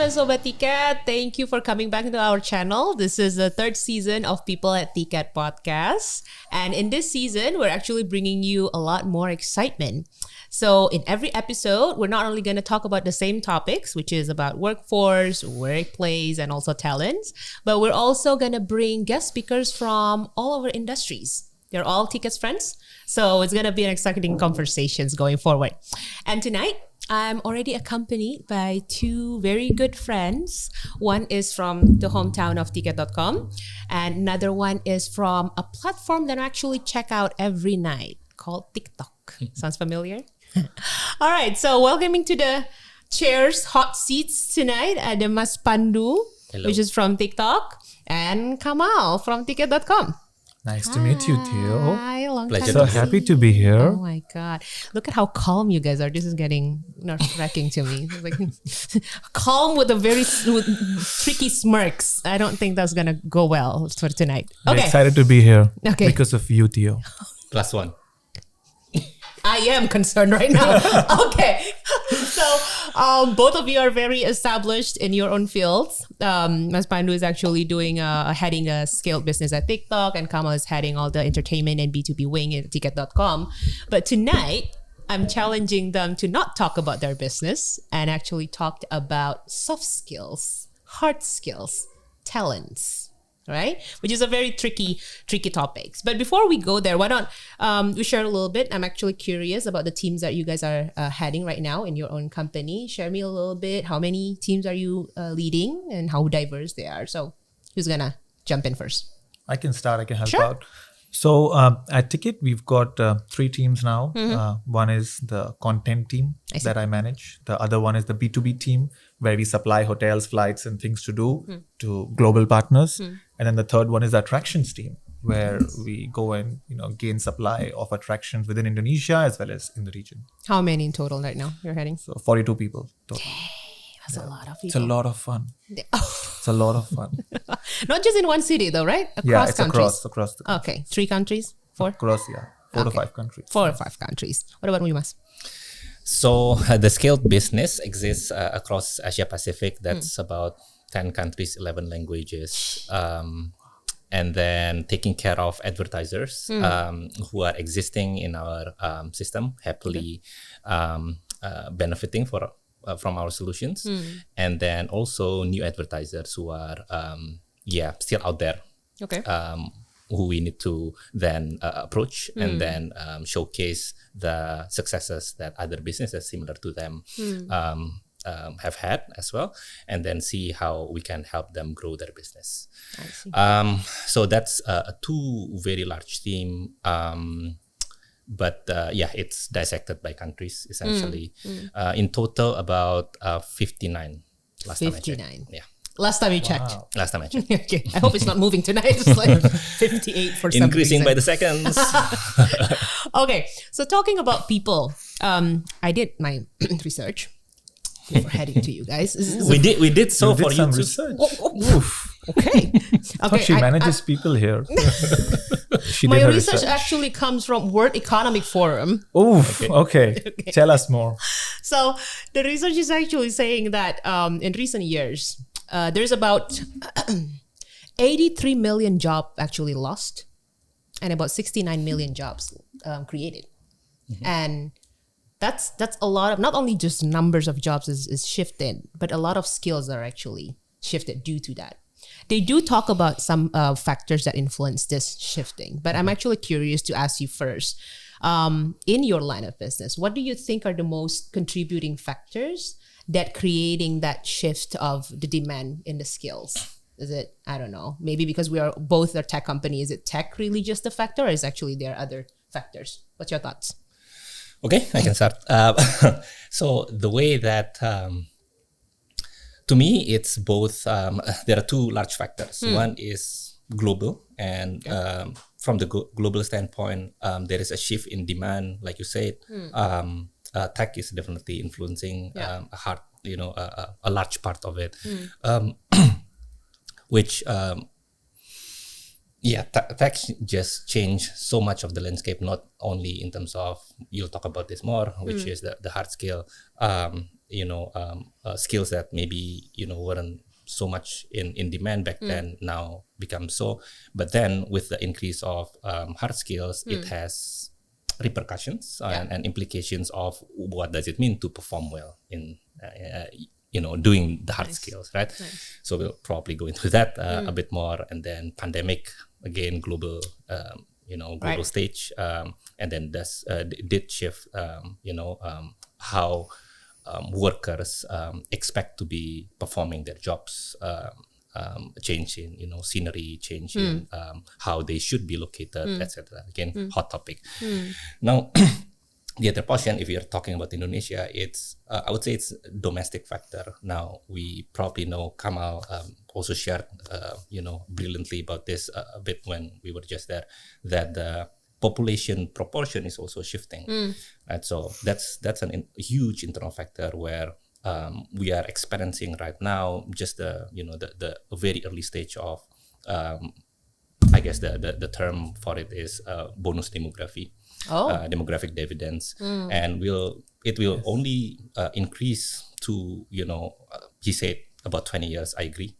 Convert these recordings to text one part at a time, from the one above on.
Sobat Tiket. Thank you for coming back to our channel. This is the third season of Peopleattiket podcast. And in this season, we're actually bringing you a lot more excitement. So in every episode, we're not only going to talk about the same topics, which is about workforce, workplace, and also talents, but we're also going to bring guest speakers from all over industries. They're all Ticket's friends. So it's going to be an exciting conversations going forward. And tonight, I'm already accompanied by two very good friends. One is from the hometown of Ticket.com, and another one is from a platform that I actually check out every night called TikTok. Sounds familiar? All right, so welcoming to the chairs, hot seats tonight, the Mas Pandu, which is from TikTok, and Kamal from Ticket.com. Nice to meet you, Theo. Hi, long Pleasure. time. So happy to be here. Oh my God. Look at how calm you guys are. This is getting nerve-wracking to me. It's like calm with a very tricky smirks. I don't think that's going to go well for tonight. I'm Okay. excited to be here Okay. because of you, Theo. Plus one. I am concerned right now. Okay. So both of you are very established in your own fields. Mas Pandu is actually heading a scaled business at TikTok, and Kamal is heading all the entertainment and B2B wing at Ticket.com. But tonight, I'm challenging them to not talk about their business and actually talk about soft skills, hard skills, talents. Right? Which is a very tricky topics. But before we go there, why don't we share a little bit? I'm actually curious about the teams that you guys are heading right now in your own company. Share me a little bit. How many teams are you leading and how diverse they are? So who's going to jump in first? I can start. I can help Sure. out. So at Ticket, we've got 3 teams now. One is the content team that I manage. The other one is the B2B team, where we supply hotels, flights, and things to do to global partners. And then the third one is the attractions team, where we go and gain supply of attractions within Indonesia as well as in the region. How many in total right now you're heading? So 42 people total. That's a lot of It's a people. lot of fun. It's a lot of fun. Not just in one city though, right? It's countries. across the Okay. 3 countries? 4? across 4 to Okay. 5 countries. 4 or 5 countries. What about you, Mas? So the scaled business exists across Asia Pacific. That's about 10 countries, 11 languages. And then taking care of advertisers who are existing in our system, happily benefiting from our solutions. And then also new advertisers who are still out there. Okay. Who we need to then approach and then showcase the successes that other businesses similar to them have had as well, and then see how we can help them grow their business. I see. So that's a 2 very large team. But it's dissected by countries essentially. In total, about 59 last time I checked. 59. Yeah, Last time you checked. Wow. last time I checked. Okay. I hope it's not moving tonight. It's like 58 for some Increasing by reason. the seconds. Okay. So talking about people, I did my research before heading to you guys. This is we did so You did for some you too. research. Oof. Okay. Thought she manages people here. She my did her research research. actually comes from World Economic Forum. Oof. Okay. Tell us more. So the research is actually saying that in recent years, there's about 83 million jobs actually lost and about 69 million jobs created. And that's a lot of, not only just numbers of jobs is shifted, but a lot of skills are actually shifted due to that. They do talk about some factors that influence this shifting, but I'm actually curious to ask you first, in your line of business, what do you think are the most contributing factors that creating that shift of the demand in the skills? Is it, I don't know, maybe because we are both a tech company, is it tech really just a factor, or is actually there are other factors? What's your thoughts? Okay, I can start. So the way that, to me, it's both, there are 2 large factors. One is global, and from the global standpoint, there is a shift in demand, like you said. Tech is definitely influencing a large part of it, which tech just changed so much of the landscape, not only in terms of, you'll talk about this more, which is the hard skill, skills that maybe weren't so much in demand back then now become so. But then with the increase of hard skills, it has repercussions and implications of what does it mean to perform well in doing the hard skills, right? So we'll probably go into that a bit more. And then pandemic, again, global global stage, and then this did shift how workers expect to be performing their jobs, change in scenery, change in how they should be located, etc. Again, hot topic. Now, the other portion, if you're talking about Indonesia, it's I would say it's domestic factor. Now we probably know Kamal also shared brilliantly about this a bit when we were just there, that the population proportion is also shifting, and so that's a huge internal factor where we are experiencing right now just the very early stage of I guess the term for it is bonus demography. Demographic dividends, and it will only increase to he said about 20 years. I agree.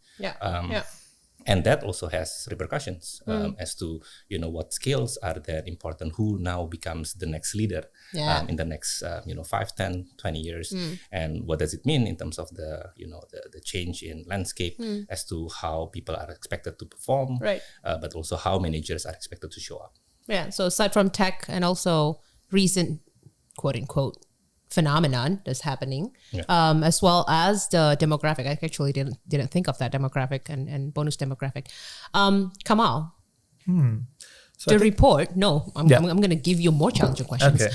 And that also has repercussions as to what skills are there important, who now becomes the next leader in the next 5, 10, 20 years, and what does it mean in terms of the the change in landscape as to how people are expected to perform, but also how managers are expected to show up. Yeah. So aside from tech and also recent quote unquote phenomenon that's happening, as well as the demographic. I actually didn't think of that demographic and bonus demographic. Kamal, So the report. No, I'm going to give you more challenging questions. Okay.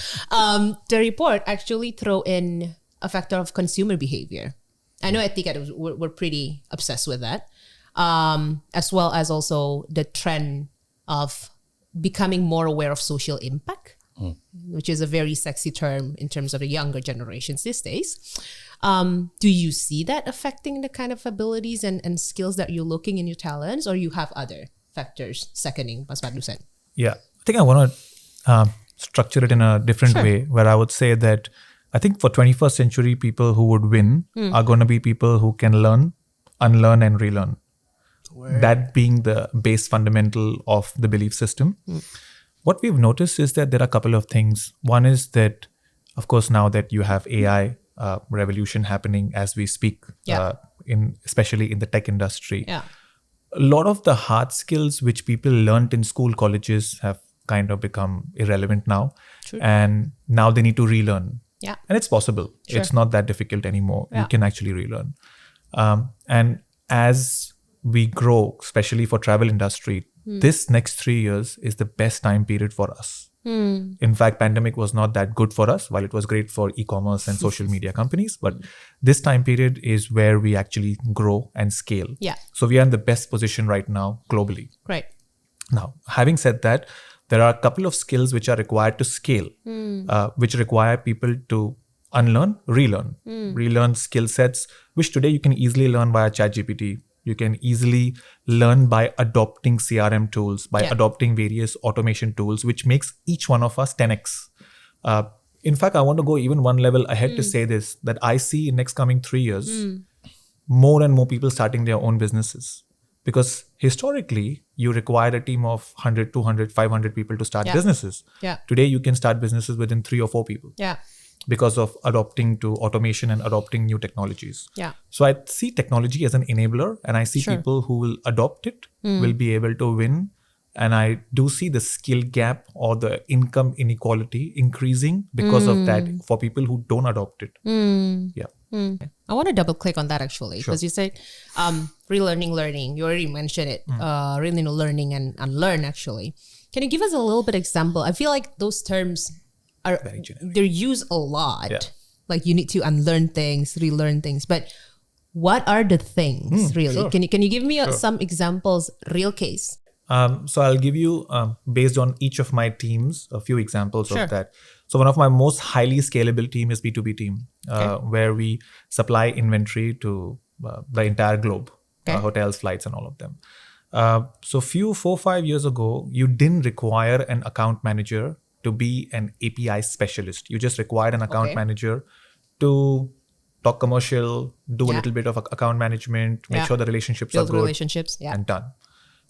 The report actually throw in a factor of consumer behavior. I know at Ticket we're pretty obsessed with that, as well as also the trend of becoming more aware of social impact, which is a very sexy term in terms of the younger generations these days. Do you see that affecting the kind of abilities and skills that you're looking in your talents, or you have other factors seconding Mas Badru said? Yeah, I think I want to structure it in a different way, where I would say that I think for 21st century, people who would win are going to be people who can learn, unlearn, and relearn. That being the base fundamental of the belief system. What we've noticed is that there are a couple of things. One is that, of course, now that you have AI revolution happening as we speak, especially in the tech industry, a lot of the hard skills which people learned in school, colleges have kind of become irrelevant now. And now they need to relearn. And it's possible. It's not that difficult anymore. You can actually relearn. And as we grow, especially for travel industry, this next 3 years is the best time period for us. In fact, pandemic was not that good for us, while it was great for e-commerce and social media companies. But this time period is where we actually grow and scale. So we are in the best position right now globally. Now, having said that, there are a couple of skills which are required to scale, which require people to unlearn, relearn skill sets, which today you can easily learn via ChatGPT. You can easily learn by adopting CRM tools, by adopting various automation tools, which makes each one of us 10x. In fact, I want to go even one level ahead to say this, that I see in next coming 3 years, more and more people starting their own businesses. Because historically, you require a team of 100, 200, 500 people to start businesses. Today, you can start businesses within 3 or 4 people. Because of adopting to automation and adopting new technologies. So I see technology as an enabler, and I see people who will adopt it will be able to win. And I do see the skill gap or the income inequality increasing because of that for people who don't adopt it. I want to double click on that actually, because you said relearning, learning. You already mentioned it. Really learning and unlearn actually. Can you give us a little bit example? I feel like those terms they're used a lot. Like you need to unlearn things, relearn things. But what are the things really? Can you give me some examples, real case? So I'll give you, based on each of my teams, a few examples of that. So one of my most highly scalable team is B2B team, where we supply inventory to the entire globe, hotels, flights, and all of them. So 4-5 years ago, you didn't require an account manager to be an API specialist. You just required an account manager to talk commercial, do a Yeah. little bit of account management, make Yeah. sure the relationships Build are good, relationships. Yeah. and done.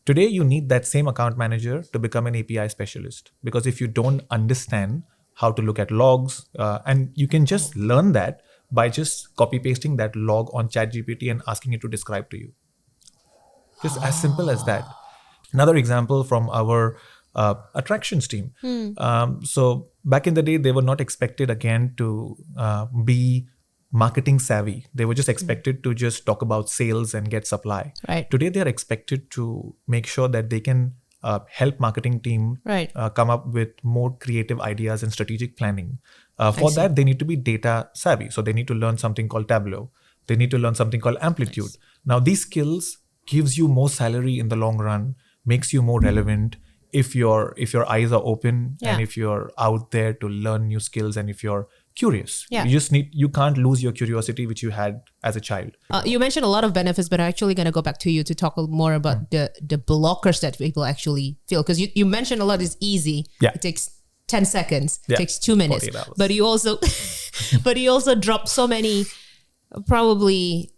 Today, you need that same account manager to become an API specialist, because if you don't understand how to look at logs, and you can just learn that by just copy pasting that log on ChatGPT and asking it to describe to you. Just as simple as that. Another example from our attractions team. So back in the day, they were not expected again to be marketing savvy. They were just expected to just talk about sales and get supply. Right. Today, they are expected to make sure that they can help marketing team Right. come up with more creative ideas and strategic planning. For see. that, they need to be data savvy. So they need to learn something called Tableau. They need to learn something called Amplitude. Now, these skills gives you more salary in the long run, makes you more relevant if your eyes are open Yeah. and if you're out there to learn new skills and if you're curious. Yeah. You can't lose your curiosity which you had as a child. You mentioned a lot of benefits, but I'm actually going to go back to you to talk more about the blockers that people actually feel. Because you mentioned a lot is easy. Yeah. It takes 10 seconds. Yeah. It takes 2 minutes. 48 hours. But you also but you also drop so many probably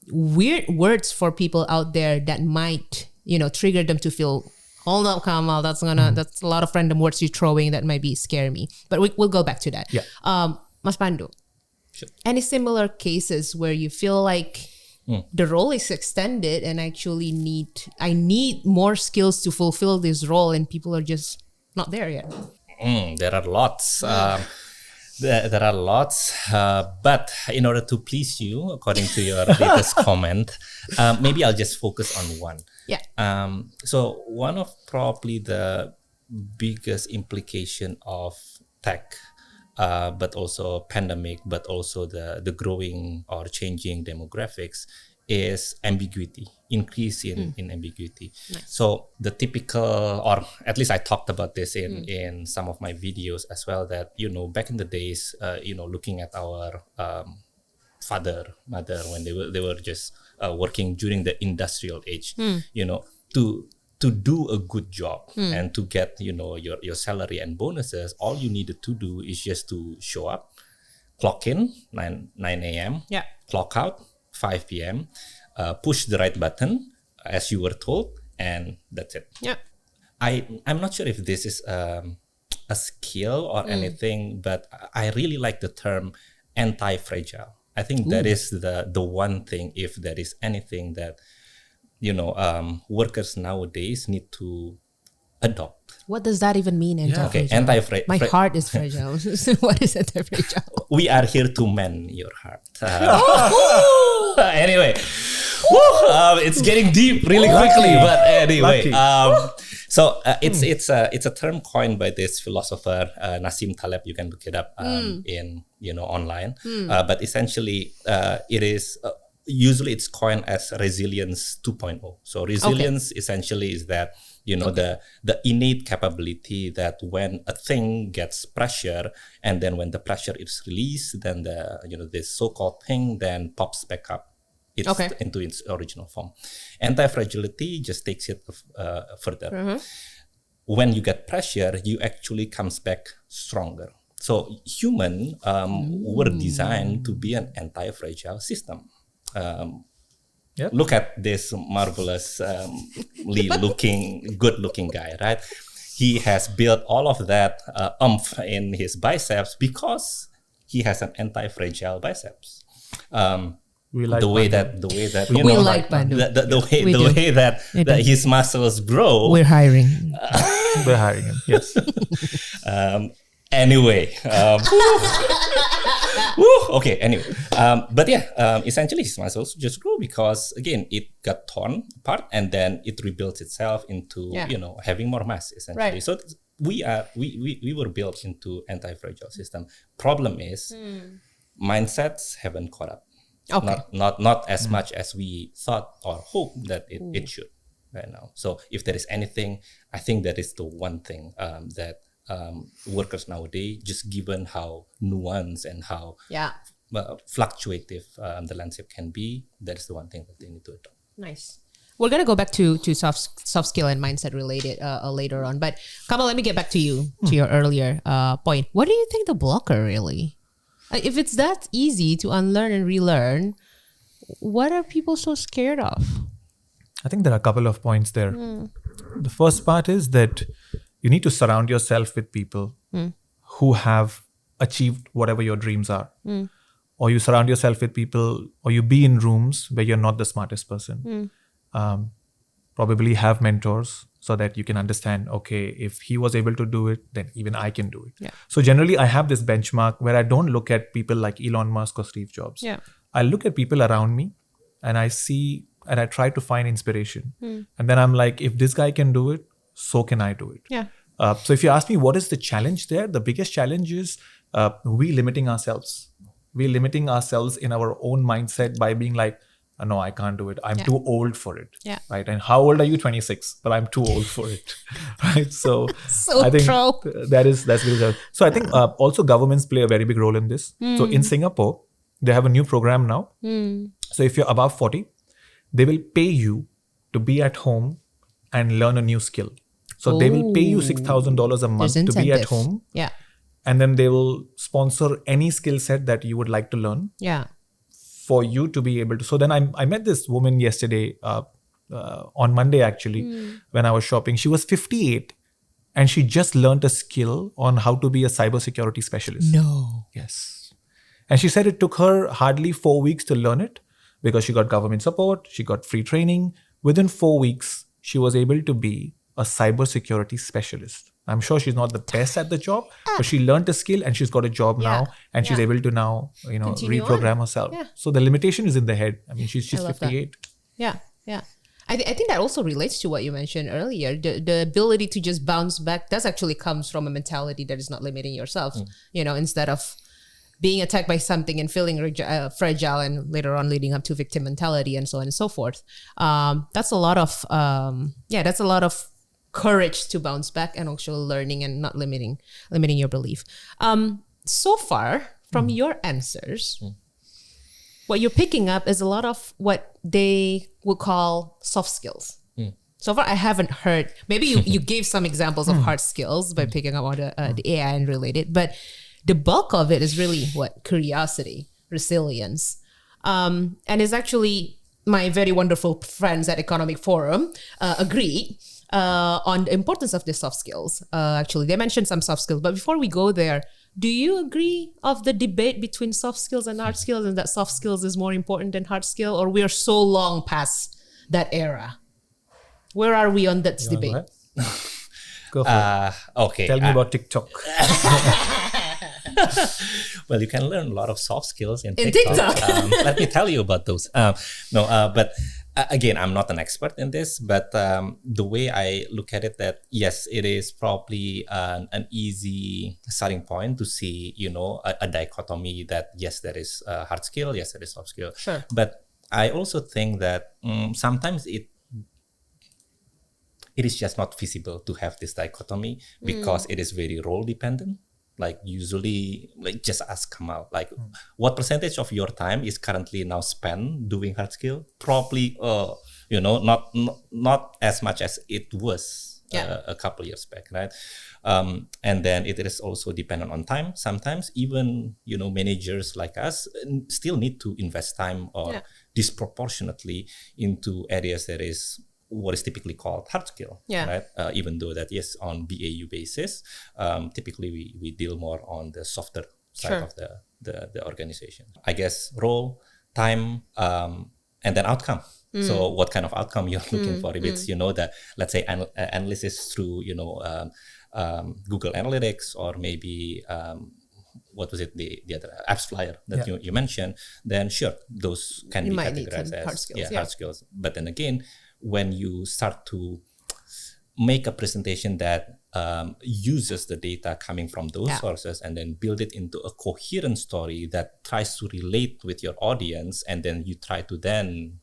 weird words for people out there that might, trigger them to feel, hold up, Kamal, that's a lot of random words you're throwing that might be scare me. But we'll go back to that. Yeah. Mas Pandu, Sure. any similar cases where you feel like the role is extended and actually I need more skills to fulfill this role and people are just not there yet? There are lots. There are lots, but in order to please you, according to your latest comment, maybe I'll just focus on one. Yeah. So one of probably the biggest implication of tech, but also pandemic, but also the growing or changing demographics is ambiguity, increase in ambiguity. Nice. So the typical, or at least I talked about this in some of my videos as well, that, back in the days, looking at our father, mother, when they were just working during the industrial age, to do a good job and to get, your salary and bonuses, all you needed to do is just to show up, clock in 9 a.m., Yeah. clock out 5 p.m., push the right button as you were told, and that's it. Yeah. I'm not sure if this is a skill or anything, but I really like the term anti-fragile. I think that is the one thing, if there is anything that, workers nowadays need to adopt. What does that even mean, Okay, anti-fragile? My heart is fragile. What is anti-fragile? We are here to mend your heart. Anyway, it's getting deep really quickly. But anyway, so it's a term coined by this philosopher Nassim Taleb. You can look it up in online. But essentially, it is. Usually it's coined as resilience 2.0. So resilience essentially is that, the innate capability that when a thing gets pressure, and then when the pressure is released, then this so-called thing then pops back up into its original form. Anti-fragility just takes it further. When you get pressure, you actually comes back stronger. So human were designed to be an anti-fragile system. Look at this marvelously good-looking guy, right? He has built all of that oomph in his biceps because he has an anti-fragile biceps. We like the way Pandu. that We like Pandu. the way that his muscles grow. We're hiring. We're hiring him. Yes. Anyway, okay. Anyway, but essentially his muscles just grew because again it got torn apart and then it rebuilt itself into having more mass essentially. Right. So we were built into anti-fragile system. Problem is mindsets haven't caught up. Okay. Not as much as we thought or hoped that it should right now. So if there is anything, I think that is the one thing that workers nowadays, just given how nuanced and how fluctuative the landscape can be, that is the one thing that they need to adopt. Nice. We're gonna go back to soft skill and mindset related later on. But Kamal, let me get back to you to your earlier point. What do you think the blocker really? If it's that easy to unlearn and relearn, what are people so scared of? I think there are a couple of points there. The first part is that you need to surround yourself with people who have achieved whatever your dreams are. Or you surround yourself with people, or you be in rooms where you're not the smartest person. Probably have mentors so that you can understand, okay, if he was able to do it, then even I can do it. Yeah. So generally, I have this benchmark where I don't look at people like Elon Musk or Steve Jobs. Yeah. I look at people around me and I see and I try to find inspiration. And then I'm like, if this guy can do it, so can I do it. Yeah. So if you ask me what is the challenge there, the biggest challenge is we limiting ourselves. We're limiting ourselves in our own mindset by being like, no, I can't do it. I'm too old for it. Yeah. Right. And how old are you? 26. But I'm too old for it. Right. So, So I think true. that's really. So I think also governments play a very big role in this. So in Singapore, they have a new program now. So if you're above 40, they will pay you to be at home and learn a new skill. So they will pay you $6,000 a month There's to be at incentive. home. Yeah. And then they will sponsor any skill set that you would like to learn Yeah. for you to be able to. So then I met this woman yesterday, on Monday actually, when I was shopping. She was 58 and she just learned a skill on how to be a cybersecurity specialist. No. Yes. And she said it took her hardly 4 weeks to learn it because she got government support, she got free training. Within 4 weeks, she was able to be a cybersecurity specialist. I'm sure she's not the best at the job, but she learned a skill and she's got a job now, and she's able to now, Continue reprogram on. herself. Yeah. So the limitation is in the head. I mean, she's I love that. 58. Yeah. Yeah. I think that also relates to what you mentioned earlier. The ability to just bounce back does actually comes from a mentality that is not limiting yourself. Instead of being attacked by something and feeling fragile and later on leading up to victim mentality and so on and so forth. That's a lot of courage to bounce back and also learning and not limiting your belief. So far from your answers, what you're picking up is a lot of what they would call soft skills. So far, I haven't heard. Maybe you gave some examples of hard skills by picking up on the AI and related, but the bulk of it is really what? Curiosity, resilience, and it's actually my very wonderful friends at Economic Forum agreed on the importance of the soft skills. Actually, they mentioned some soft skills, but before we go there, do you agree of the debate between soft skills and hard skills, and that soft skills is more important than hard skill, or we are so long past that era? Where are we on that debate? Go for it. Okay. Tell me about TikTok. Well, you can learn a lot of soft skills in TikTok. Let me tell you about those. But again, I'm not an expert in this, but the way I look at it, that yes, it is probably an easy starting point to see, a dichotomy that yes, there is hard skill, yes, there is soft skill. Sure. But I also think that sometimes it is just not feasible to have this dichotomy because it is very role dependent. Like usually, just ask Kamal, what percentage of your time is currently now spent doing hard skill? Probably, not as much as it was a couple years back, right? And then it is also dependent on time. Sometimes even, managers like us still need to invest time or disproportionately into areas that is what is typically called hard skill, right? Even though that yes, on BAU basis, typically we deal more on the softer side of the organization. I guess role, time, and then outcome. So what kind of outcome you're looking for? If it's that, let's say analysis through Google Analytics, or maybe what was it, the other apps flyer that you mentioned, then sure, those can be categorized as hard skills, hard skills. But then again, when you start to make a presentation that uses the data coming from those sources and then build it into a coherent story that tries to relate with your audience, and then you try to then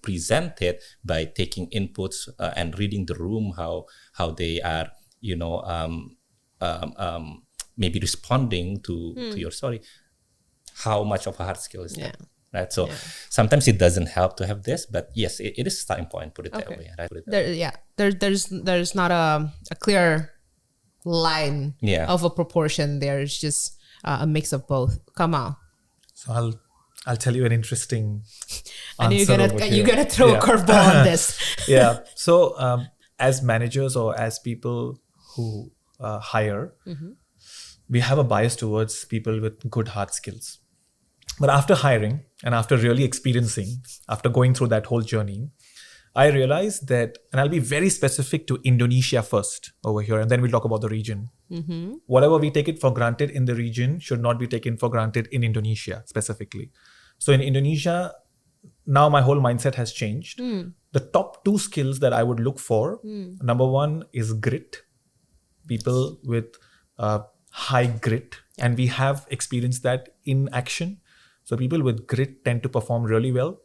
present it by taking inputs and reading the room, how they are maybe responding to your story. How much of a hard skill is that? Right. So sometimes it doesn't help to have this, but yes, it is a starting point. Put it that way. Right? There's not a clear line of a proportion. There's just a mix of both? Come on. So I'll tell you an interesting I know answer over you're here. gonna throw a curveball on this. Yeah. So as managers or as people who hire, we have a bias towards people with good hard skills. But after hiring and after really experiencing, after going through that whole journey, I realized that, and I'll be very specific to Indonesia first over here, and then we'll talk about the region. Whatever we take it for granted in the region should not be taken for granted in Indonesia specifically. So in Indonesia, now my whole mindset has changed. The top 2 skills that I would look for, number 1 is grit. People with high grit, and we have experienced that in action. So people with grit tend to perform really well.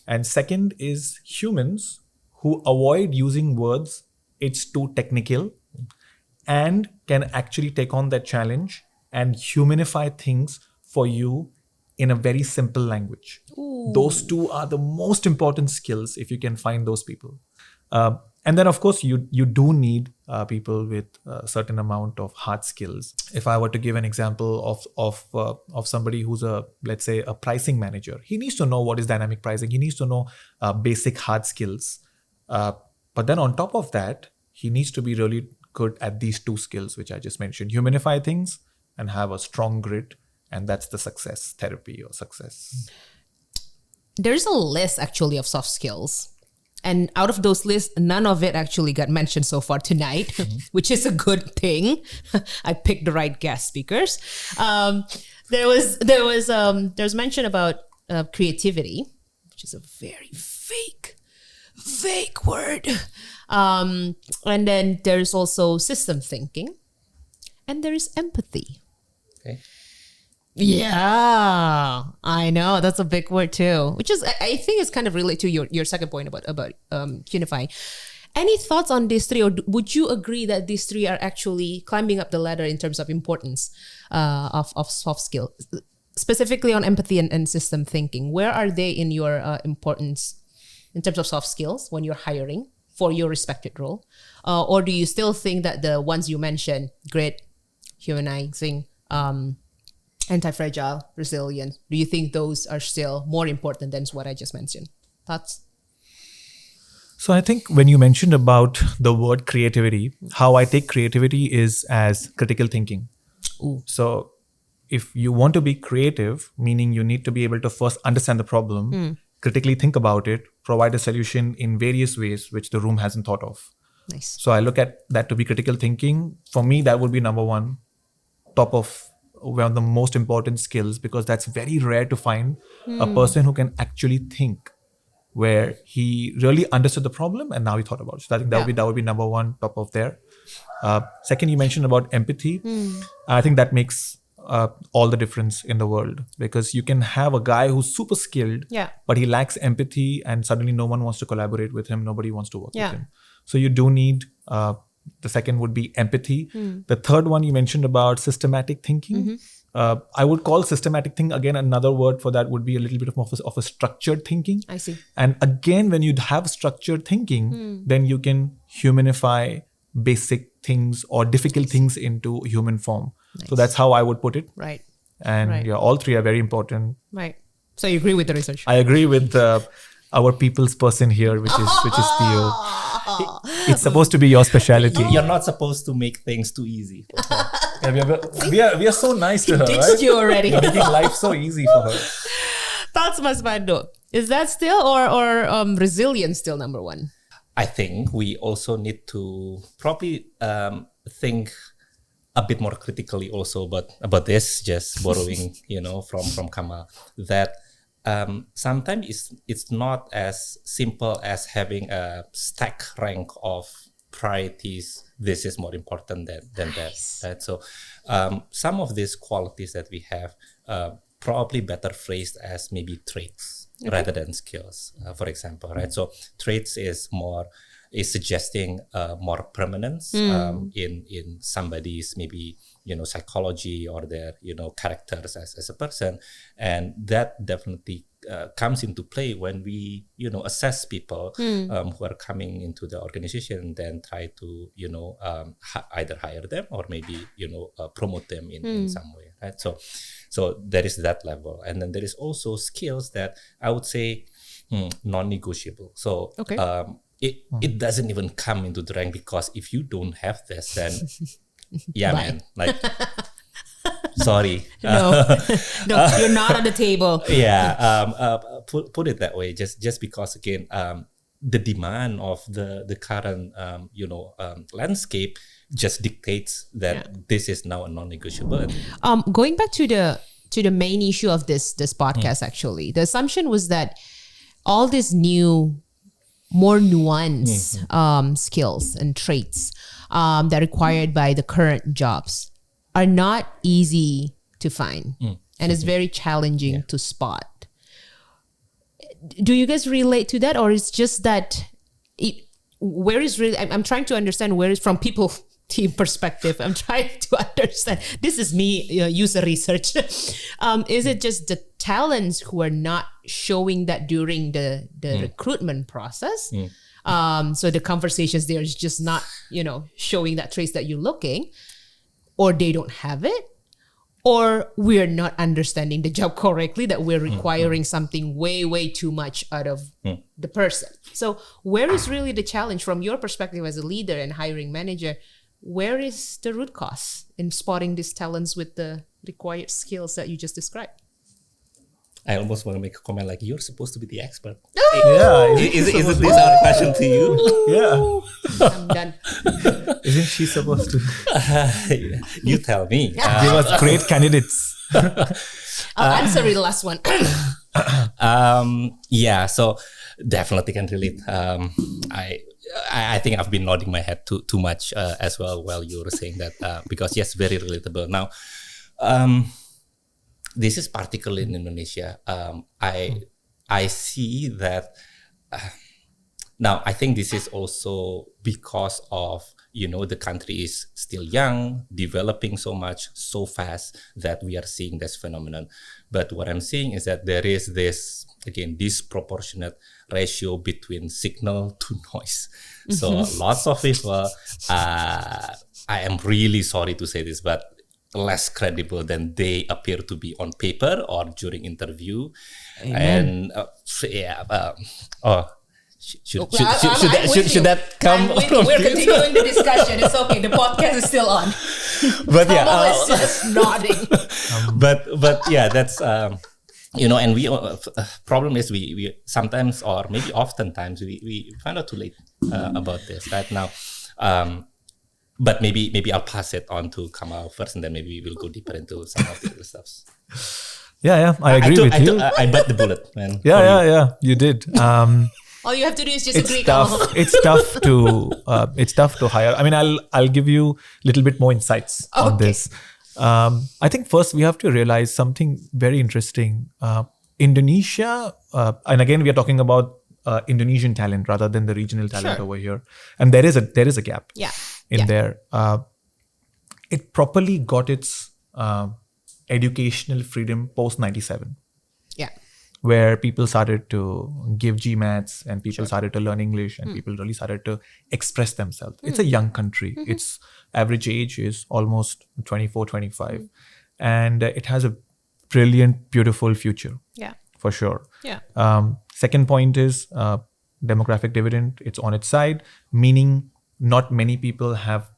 And second is humans who avoid using words, it's too technical, and can actually take on that challenge and humanify things for you in a very simple language. Those 2 are the most important skills if you can find those people. And then, of course, you do need people with a certain amount of hard skills. If I were to give an example of somebody who's let's say a pricing manager, he needs to know what is dynamic pricing. He needs to know basic hard skills. But then on top of that, he needs to be really good at these 2 skills, which I just mentioned: humanify things and have a strong grit. And that's the success therapy or success. There's a list actually of soft skills. And out of those lists, none of it actually got mentioned so far tonight, which is a good thing. I picked the right guest speakers. There was mention about creativity, which is a very fake word. And then there's also system thinking, and there is empathy. Okay. Yeah, I know. That's a big word too, which is, I think it's kind of related to your second point about unifying. Any thoughts on these 3, or would you agree that these 3 are actually climbing up the ladder in terms of importance of soft skills, specifically on empathy and system thinking? Where are they in your importance in terms of soft skills when you're hiring for your respected role? Or do you still think that the ones you mentioned, grit, humanizing, anti-fragile, resilient, do you think those are still more important than what I just mentioned? Thoughts? So I think when you mentioned about the word creativity, how I take creativity is as critical thinking. Ooh. So if you want to be creative, meaning you need to be able to first understand the problem, critically think about it, provide a solution in various ways which the room hasn't thought of. Nice. So I look at that to be critical thinking. For me, that would be number 1, top of one of the most important skills, because that's very rare to find a person who can actually think, where he really understood the problem and now he thought about it. So I think that would be number 1, top of there. Second, you mentioned about empathy. I think that makes all the difference in the world, because you can have a guy who's super skilled, but he lacks empathy, and suddenly no one wants to collaborate with him. Nobody wants to work with him. So you do need the second would be empathy. The third one you mentioned about systematic thinking. I would call systematic thinking, again, another word for that would be a little bit of a structured thinking. I see. And again, when you have structured thinking, then you can humanify basic things or difficult things into human form. Nice. So that's how I would put it. Right. And yeah, all 3 are very important. Right. So you agree with the research? I agree with our people's person here, which is Theo. It's supposed to be your specialty. You're not supposed to make things too easy. Yeah, we are so nice to her, right? You already. You're making life so easy for her. Thoughts, Mas Bando? Is that still or resilience still number 1? I think we also need to probably think a bit more critically also about this, just borrowing, from Kamal, that sometimes it's not as simple as having a stack rank of priorities. This is more important than that. Right? So some of these qualities that we have probably better phrased as maybe traits rather than skills, for example. Right? So traits is more is suggesting more permanence in somebody's maybe psychology or their characters as a person, and that definitely comes into play when we assess people who are coming into the organization, and then try to either hire them or maybe promote them in some way, right? So there is that level, and then there is also skills that I would say non-negotiable. So it doesn't even come into the rank, because if you don't have this, then man, like sorry, no, you're not on the table. Put it that way. Just because again, the demand of the current landscape just dictates that this is now a non-negotiable. Going back to the main issue of this podcast, actually, the assumption was that all these new, more nuanced skills and traits that are required by the current jobs are not easy to find, and it's very challenging to spot. Do you guys relate to that, or it's just that where is really? I'm trying to understand where is from people team perspective. I'm trying to understand. This is me, user research. Is it just the talents who are not showing that during the recruitment process? So the conversations there is just not, showing that trace that you're looking, or they don't have it, or we're not understanding the job correctly, that we're requiring something way, way too much out of the person. So where is really the challenge from your perspective as a leader and hiring manager? Where is the root cause in spotting these talents with the required skills that you just described? I almost want to make a comment like, you're supposed to be the expert. Yeah. Is this our question to you? Yeah. I'm done. Isn't she supposed to You tell me. give us great candidates? I'll answer the last one. So definitely can relate. I think I've been nodding my head too much as well while you were saying that, because yes, very relatable. Now, this is particularly in Indonesia. I see that now. I think this is also because of the country is still young, developing so much, so fast, that we are seeing this phenomenon. But what I'm saying is that there is this, again, disproportionate ratio between signal to noise. So lots of people, I am really sorry to say this, but less credible than they appear to be on paper or during interview. Amen. And should that come? We're continuing the discussion. It's okay. The podcast is still on. But is just nodding. But yeah, that's and we problem is we sometimes, or maybe oftentimes, we find out too late about this right now. But maybe I'll pass it on to Kamal first, and then maybe we'll go deeper into some of the other stuff. Yeah, I agree with you. I bit the bullet, man. Yeah, you did. All you have to do is just agree, Kamal. It's tough to hire. I mean, I'll give you a little bit more insights on this. I think first we have to realize something very interesting. Indonesia, and again, we are talking about Indonesian talent rather than the regional talent over here, and there is a gap. There. It properly got its educational freedom post 97. Yeah. Where people started to give GMATs, and people started to learn English, and people really started to express themselves. It's a young country. Its average age is almost 24, 25. And it has a brilliant, beautiful future. Yeah. For sure. Yeah. Second point is demographic dividend. It's on its side, meaning not many people have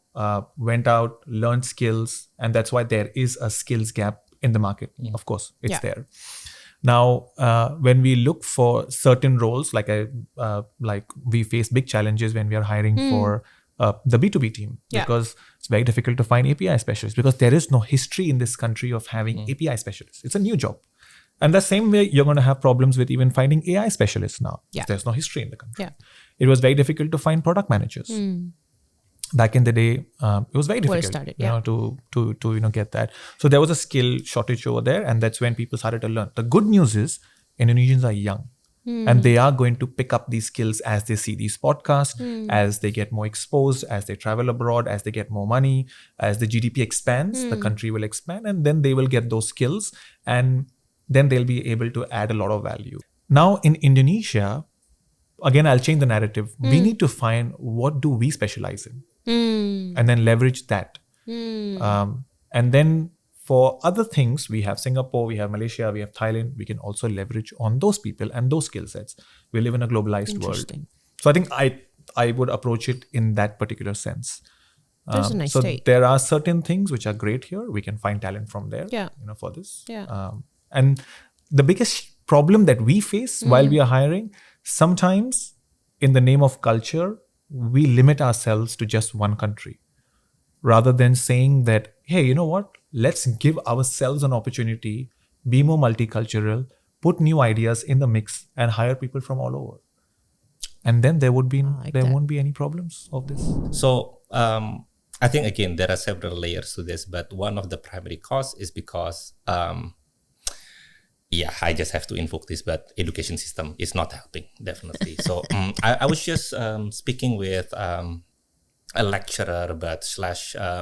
went out, learned skills, and that's why there is a skills gap in the market. Of course, it's there. Now, when we look for certain roles, like we face big challenges when we are hiring for the B2B team, because it's very difficult to find API specialists, because there is no history in this country of having API specialists. It's a new job. And the same way, you're going to have problems with even finding AI specialists now. There's no history in the country. It was very difficult to find product managers. Back in the day, it was very difficult to get that. So there was a skill shortage over there, and that's when people started to learn. The good news is Indonesians are young. And they are going to pick up these skills as they see these podcasts, as they get more exposed, as they travel abroad, as they get more money, as the GDP expands, the country will expand, and then they will get those skills, and then they'll be able to add a lot of value. Now in Indonesia, again, I'll change the narrative. We need to find what do we specialize in, and then leverage that. And then for other things, we have Singapore, we have Malaysia, we have Thailand. We can also leverage on those people and those skill sets. We live in a globalized world. So I think I would approach it in that particular sense. That's a nice so take. there are certain things which are great here. We can find talent from there, for this. And the biggest problem that we face while we are hiring, sometimes in the name of culture, we limit ourselves to just one country, rather than saying that, hey, you know what? Let's give ourselves an opportunity, be more multicultural, put new ideas in the mix, and hire people from all over. And then there won't be any problems of this. So I think, again, there are several layers to this, but one of the primary cause is because, I just have to invoke this, but education system is not helping, definitely. So I was just speaking with a lecturer, but /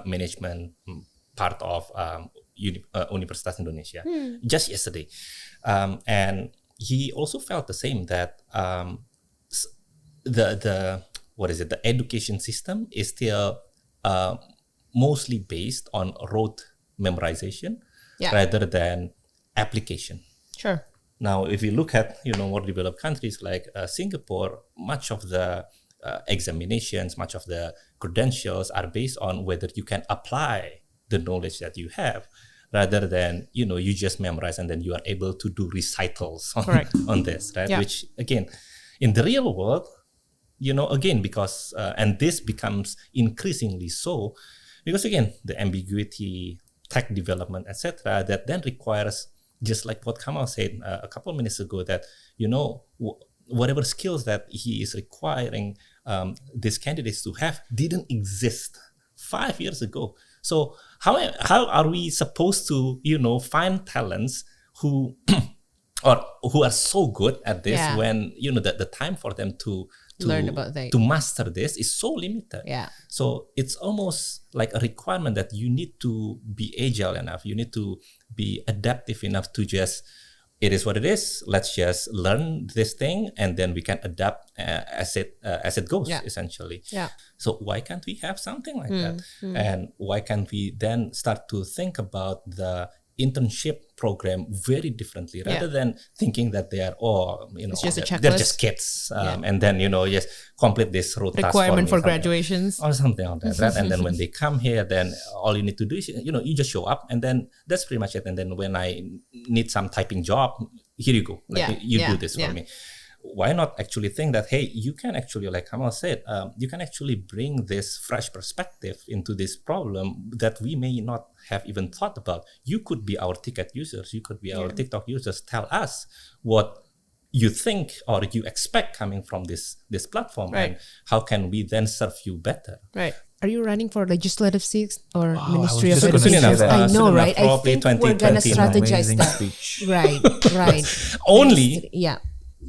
management part of Universitas Indonesia just yesterday. And he also felt the same, that the education system is still mostly based on rote memorization rather than application. Sure. Now, if you look at more developed countries like Singapore, much of the examinations, much of the credentials are based on whether you can apply the knowledge that you have, rather than you just memorize and then you are able to do recitals on this, right? Yeah. Which, again, in the real world, again, because and this becomes increasingly so because, again, the ambiguity, tech development, etc., that then requires, just like what Kamal said a couple of minutes ago, that whatever skills that he is requiring these candidates to have didn't exist 5 years ago. So how are we supposed to find talents who who are so good at this when the time for them to learn about things, to master this is so limited? So it's almost like a requirement that you need to be agile enough, you need to be adaptive enough to just, it is what it is, let's just learn this thing and then we can adapt as it goes, essentially. So why can't we have something like that? And why can't we then start to think about the internship program very differently, rather than thinking that they are it's just a checklist. They're just kids, and then just complete this route requirement for graduations or something like that, right? And then when they come here, then all you need to do is you just show up, and then that's pretty much it. And then when I need some typing job, here you go, you do this for me. Why not actually think that, hey, you can actually, like Kamal said, you can actually bring this fresh perspective into this problem that we may not have even thought about. You could be our ticket users, you could be our TikTok users. Tell us what you think or you expect coming from this platform, and how can we then serve you better? Right. Are you running for legislative seats or Ministry I of was just Education? gonna say that. I know, right? I Probably think we're gonna 2020. strategize Amazing that. speech. Right. Only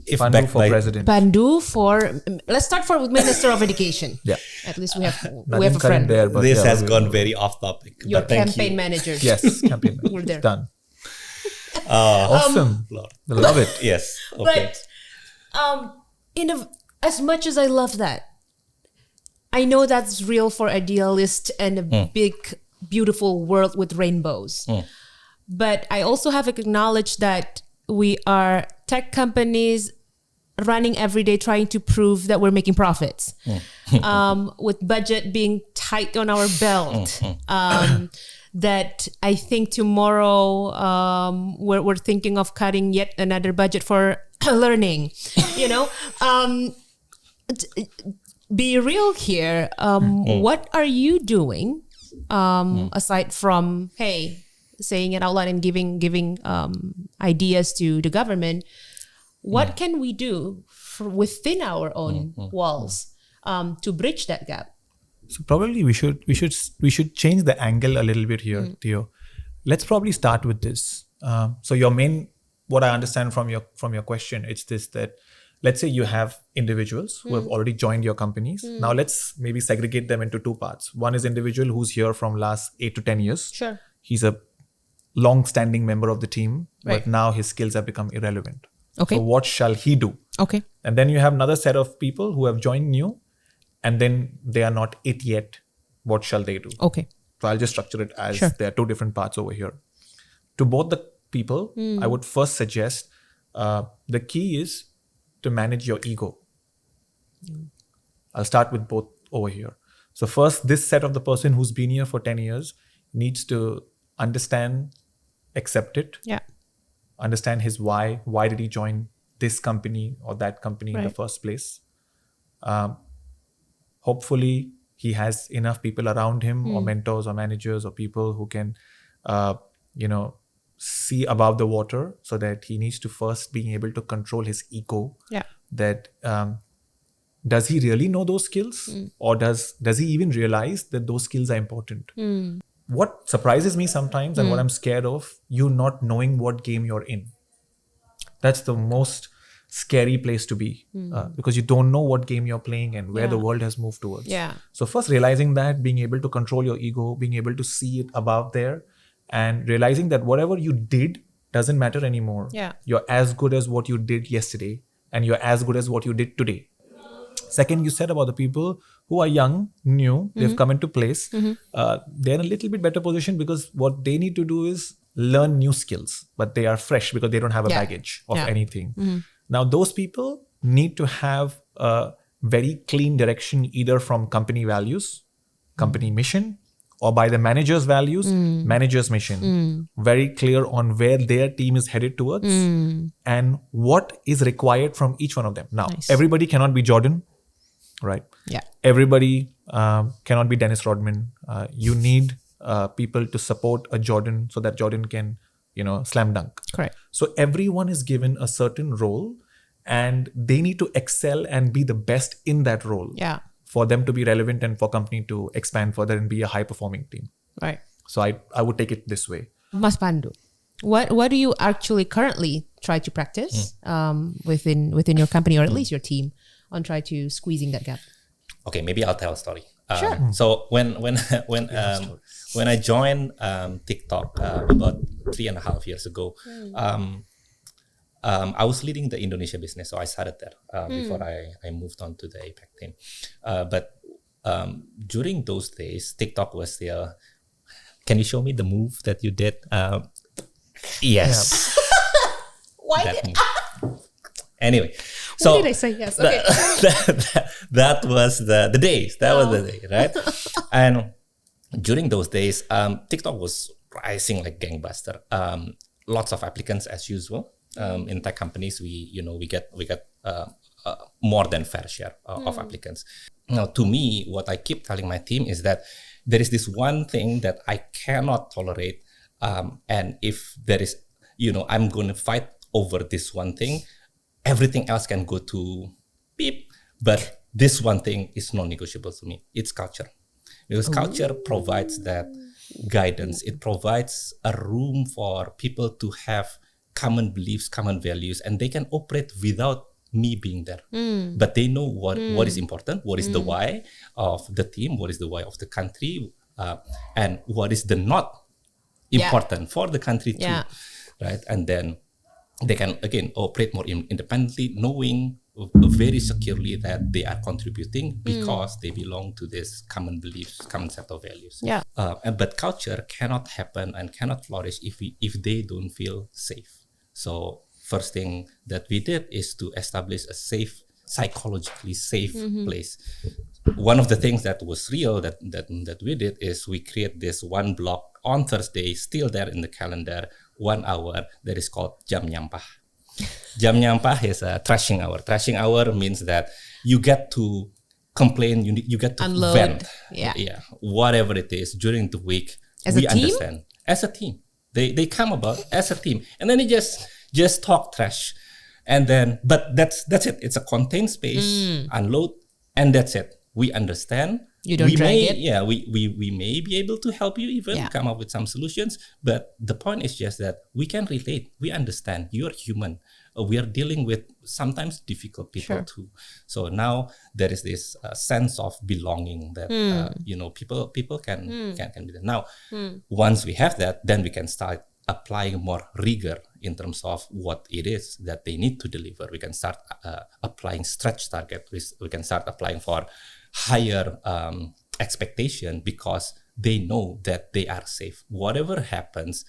If backed Pandu for by- president. Pandu for, let's start for Minister of Education. Yeah. At least we have Nothing a friend. there, but This has we'll- gone very off topic. Your but thank campaign you. manager. Yes, campaign. We're there. Done. Awesome. Lord. Love it. Yes. Okay. But as much as I love that, I know that's real for idealists and a big, beautiful world with rainbows. But I also have to acknowledge that we are tech companies running every day trying to prove that we're making profits. With budget being tight on our belt. That I think tomorrow we're thinking of cutting yet another budget for learning. Be real here. What are you doing aside from saying it out loud and giving ideas to the government? What can we do within our own walls to bridge that gap? So probably we should change the angle a little bit here, Theo. Let's probably start with this. So your main what I understand from your question, it's this, that let's say you have individuals who have already joined your companies. Now let's maybe segregate them into two parts. One is individual who's here from last 8 to 10 years. Sure. He's a long-standing member of the team, Right. but now his skills have become irrelevant. Okay. So what shall he do? Okay. And then you have another set of people who have joined new, and then they are not it yet. What shall they do? Okay. So I'll just structure it as Sure. there are two different parts over here. To both the people, I would first suggest the key is to manage your ego. I'll start with both over here. So first, this set of the person who's been here for 10 years needs to understand, accept it, Yeah. understand his why. Why did he join this company or that company in the Right. first place? Hopefully, he has enough people around him, or mentors or managers or people who can, see above the water, so that he needs to first being able to control his ego. Yeah. That does he really know those skills, or does he even realize that those skills are important? What surprises me sometimes, and what I'm scared of, you not knowing what game you're in. That's the most scary place to be, because you don't know what game you're playing and where the world has moved towards. Yeah. So first, realizing that, being able to control your ego, being able to see it above there, and realizing that whatever you did doesn't matter anymore. Yeah. You're as good as what you did yesterday, and you're as good as what you did today. Second, you said about the people who are young, new, they've come into place. They're in a little bit better position, because what they need to do is learn new skills, but they are fresh because they don't have a Yeah. baggage of Yeah. anything. Now, those people need to have a very clean direction, either from company values, company mission, or by the manager's values, manager's mission. Very clear on where their team is headed towards and what is required from each one of them. Now, Nice. everybody cannot be Jordan, right? Yeah. Everybody cannot be Dennis Rodman. You need people to support a Jordan, so that Jordan can, slam dunk. Correct. So everyone is given a certain role, and they need to excel and be the best in that role Yeah. for them to be relevant and for company to expand further and be a high performing team. Right. So I would take it this way. Mas Pandu, what do you actually currently try to practice within your company, or at least your team, on try to squeezing that gap? Okay, maybe I'll tell a story. Sure. So when I joined TikTok about 3.5 years ago, I was leading the Indonesia business, so I started there before I moved on to the APAC team. But during those days, TikTok was still. Can you show me the move that you did? Yes. Why That did move. Anyway, so Why did I say yes? Okay. that was the days. That was the day, right? And during those days, TikTok was rising like gangbuster. Lots of applicants as usual. In tech companies, we get more than fair share of applicants. Now, to me, what I keep telling my team is that there is this one thing that I cannot tolerate, and if there is, I'm going to fight over this one thing. Everything else can go to beep, but this one thing is non-negotiable to me. It's culture, because culture provides that guidance. It provides a room for people to have common beliefs, common values, and they can operate without me being there. But they know what is important, what is the why of the team, what is the why of the country, and what is the not important for the country too, right? And then they can again operate more independently, knowing very securely that they are contributing because they belong to this common beliefs, common set of values. Yeah. But culture cannot happen and cannot flourish if they don't feel safe. So first thing that we did is to establish a safe, psychologically safe place. One of the things that was real that we did is we create this one block on Thursday, still there in the calendar, 1 hour that is called Jam Nyampah. Jam Nyampah is a trashing hour. Trashing hour means that you get to complain, you get to Unload. vent. Yeah. Whatever it is during the week. As we a team? understand. As a team. They come about as a team. And then they just talk trash. And then, but that's it. It's a contained space, unload, and that's it. We understand You don't drag it. Yeah, we may be able to help you even come up with some solutions, but the point is just that we can relate. We understand you're human. We are dealing with sometimes difficult people too. So now there is this sense of belonging that people can be there. Now, once we have that, then we can start applying more rigor in terms of what it is that they need to deliver. We can start applying stretch target. We can start applying for higher expectation because they know that they are safe. Whatever happens,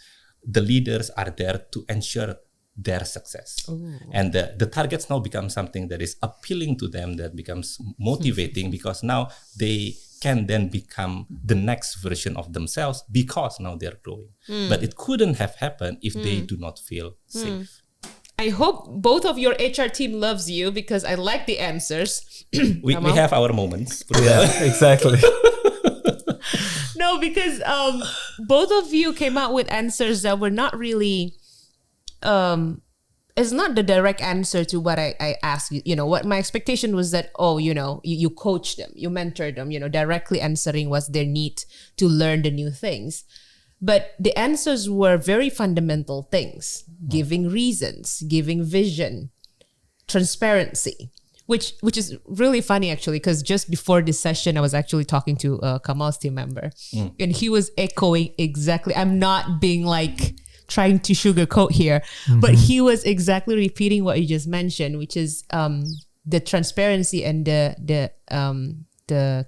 the leaders are there to ensure their success. Ooh. And the targets now become something that is appealing to them, that becomes motivating because now they can then become the next version of themselves because now they're growing. But it couldn't have happened if they do not feel safe. I hope both of your HR team loves you because I like the answers. we have our moments. Yeah, exactly. No, because both of you came out with answers that were not really... it's not the direct answer to what I asked you. You know, what my expectation was that, you coach them, you mentor them, directly answering what's their need to learn the new things. But the answers were very fundamental things, giving reasons, giving vision, transparency, which is really funny actually, because just before this session, I was actually talking to Kamal's team member and he was echoing exactly, I'm not being like trying to sugarcoat here, but he was exactly repeating what you just mentioned, which is the transparency and the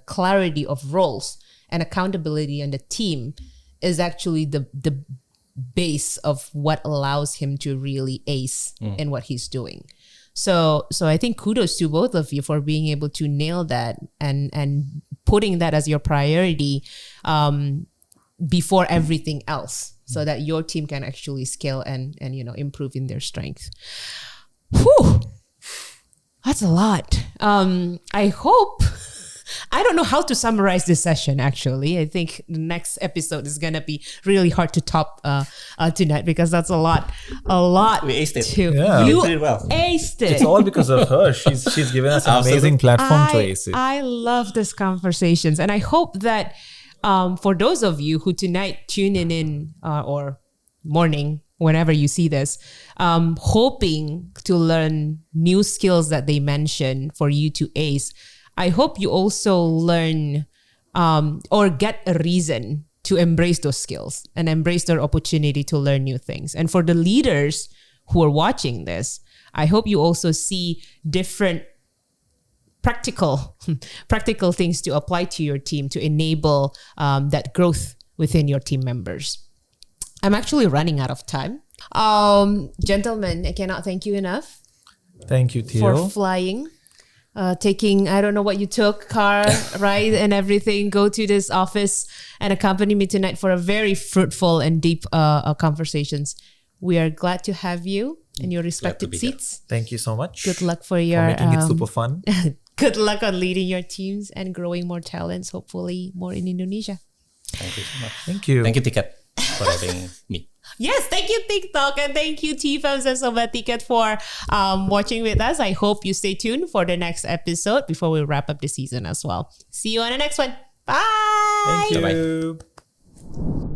clarity of roles and accountability on the team is actually the base of what allows him to really ace in what he's doing. So I think kudos to both of you for being able to nail that and putting that as your priority before everything else, so that your team can actually scale and improve in their strength. Whew, that's a lot. I don't know how to summarize this session, actually. I think the next episode is going to be really hard to top tonight because that's a lot. We aced it. Yeah. You did well. aced it. It's all because of her. She's given us an amazing platform to ace it. I love these conversations. And I hope that for those of you who tonight tune in or morning, whenever you see this, hoping to learn new skills that they mention for you to ace, I hope you also learn or get a reason to embrace those skills and embrace their opportunity to learn new things. And for the leaders who are watching this, I hope you also see different practical things to apply to your team to enable that growth within your team members. I'm actually running out of time. Gentlemen, I cannot thank you enough. Thank you, Theo. For flying. Taking, I don't know what you took, car ride and everything, go to this office and accompany me tonight for a very fruitful and deep conversations. We are glad to have you in your respective seats. Here. Thank you so much. Good luck for your... making it super fun. Good luck on leading your teams and growing more talents, hopefully more in Indonesia. Thank you so much. Thank you. Thank you, Tiket, for having me. Yes, thank you, TikTok, and thank you, T-Fams and Sobat Tiket, for watching with us. I hope you stay tuned for the next episode before we wrap up the season as well. See you on the next one. Bye. Thank you. Bye-bye.